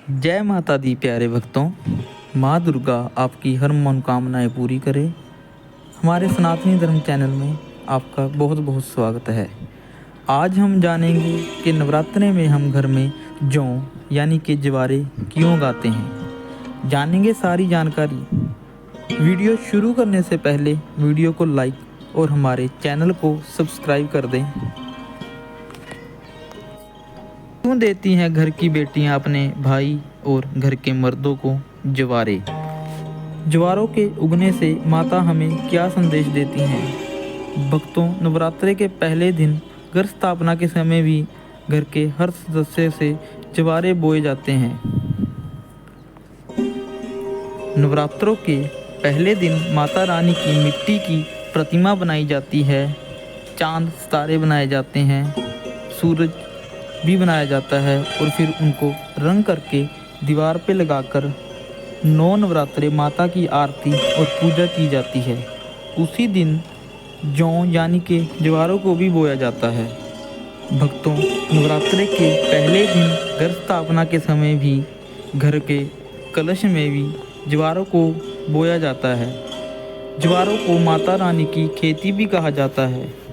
जय माता दी प्यारे भक्तों। माँ दुर्गा आपकी हर मनोकामनाएं पूरी करे। हमारे सनातनी धर्म चैनल में आपका बहुत बहुत स्वागत है। आज हम जानेंगे कि नवरात्रे में हम घर में जौ यानी कि जवारे क्यों गाते हैं। जानेंगे सारी जानकारी। वीडियो शुरू करने से पहले वीडियो को लाइक और हमारे चैनल को सब्सक्राइब कर दें। क्यों देती हैं घर की बेटियां अपने भाई और घर के मर्दों को जवारे? जवारों के उगने से माता हमें क्या संदेश देती हैं? भक्तों, नवरात्रे के पहले दिन घर स्थापना के समय भी घर के हर सदस्य से जवारे बोए जाते हैं। नवरात्रों के पहले दिन माता रानी की मिट्टी की प्रतिमा बनाई जाती है। चांद सितारे बनाए जाते हैं, सूरज भी बनाया जाता है और फिर उनको रंग करके दीवार पे लगाकर 9 नवरात्रे माता की आरती और पूजा की जाती है। उसी दिन जौ यानी कि जवारों को भी बोया जाता है। भक्तों, नवरात्रे के पहले दिन घर स्थापना के समय भी घर के कलश में भी जवारों को बोया जाता है। जवारों को माता रानी की खेती भी कहा जाता है।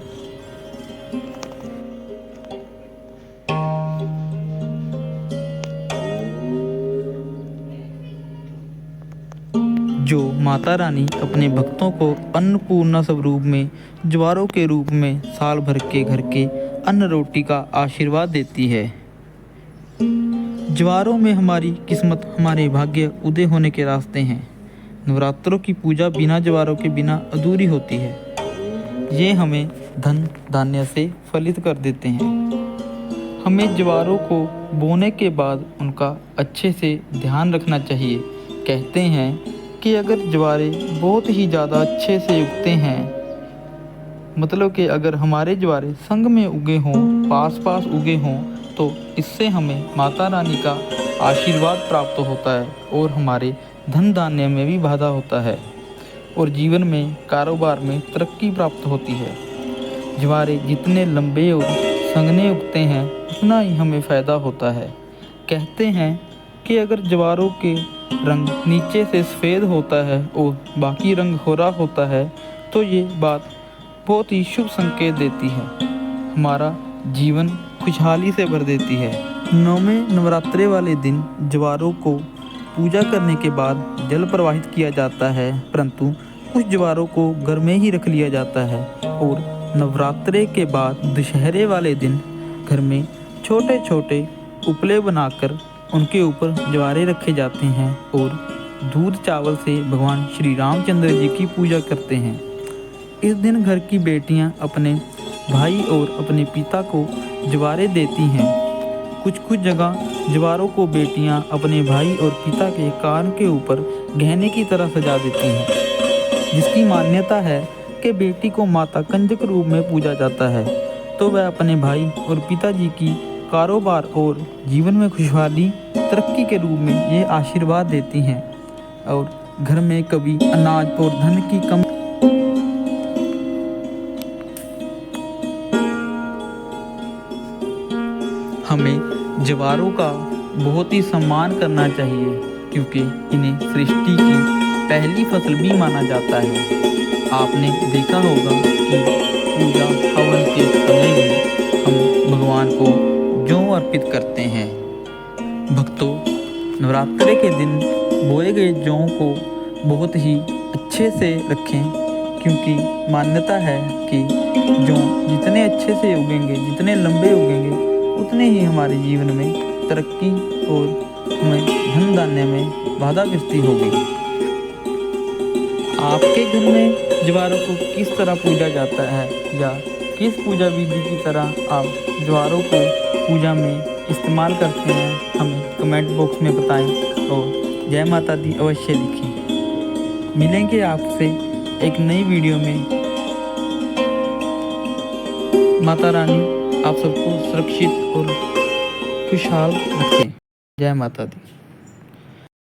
जो माता रानी अपने भक्तों को अन्नपूर्णा स्वरूप में जवारों के रूप में साल भर के घर के अन्न रोटी का आशीर्वाद देती है। जवारों में हमारी किस्मत, हमारे भाग्य उदय होने के रास्ते हैं। नवरात्रों की पूजा बिना जवारों के बिना अधूरी होती है। ये हमें धन धान्य से फलित कर देते हैं। हमें जवारों को बोने के बाद उनका अच्छे से ध्यान रखना चाहिए। कहते हैं कि अगर जवारे बहुत ही ज़्यादा अच्छे से उगते हैं, मतलब कि अगर हमारे जवारे संग में उगे हों, पास पास उगे हों, तो इससे हमें माता रानी का आशीर्वाद प्राप्त होता है और हमारे धन धान्य में भी वाधा होता है और जीवन में, कारोबार में तरक्की प्राप्त होती है। जवारे जितने लंबे और संघने उगते हैं उतना ही हमें फ़ायदा होता है। कहते हैं कि अगर जवारों के रंग नीचे से सफ़ेद होता है और बाकी रंग हरा होता है तो ये बात बहुत ही शुभ संकेत देती है। हमारा जीवन खुशहाली से भर देती है। 9वें नवरात्रे वाले दिन जवारों को पूजा करने के बाद जल प्रवाहित किया जाता है, परंतु कुछ जवारों को घर में ही रख लिया जाता है। और नवरात्रे के बाद दशहरे वाले दिन घर में छोटे छोटे उपले बनाकर उनके ऊपर जवारे रखे जाते हैं और दूध चावल से भगवान श्री रामचंद्र जी की पूजा करते हैं। इस दिन घर की बेटियां अपने भाई और अपने पिता को जवारे देती हैं। कुछ जगह जवारों को बेटियां अपने भाई और पिता के कान के ऊपर गहने की तरह सजा देती हैं, जिसकी मान्यता है कि बेटी को माता कंजक रूप में पूजा जाता है तो वह अपने भाई और पिताजी की कारोबार और जीवन में खुशहाली, तरक्की के रूप में ये आशीर्वाद देती हैं और घर में कभी अनाज और धन की कमी। हमें जवारों का बहुत ही सम्मान करना चाहिए क्योंकि इन्हें सृष्टि की पहली फसल भी माना जाता है। आपने देखा होगा कि पूजा हवन के समय में हम भगवान को जौ अर्पित करते हैं। भक्तों, नवरात्रे के दिन बोए गए जौ को बहुत ही अच्छे से रखें क्योंकि मान्यता है कि जौ जितने अच्छे से उगेंगे, जितने लंबे उगेंगे, उतने ही हमारे जीवन में तरक्की और हमें धन धान्य में बाधा वृद्धि होगी। आपके घर में जवारों को किस तरह पूजा जाता है या किस पूजा विधि की तरह आप जवारों को पूजा में इस्तेमाल करते हैं, हमें कमेंट बॉक्स में बताएं और जय माता दी अवश्य लिखें। मिलेंगे आपसे एक नई वीडियो में। माता रानी आप सबको सुरक्षित और खुशहाल रखें। जय माता दी।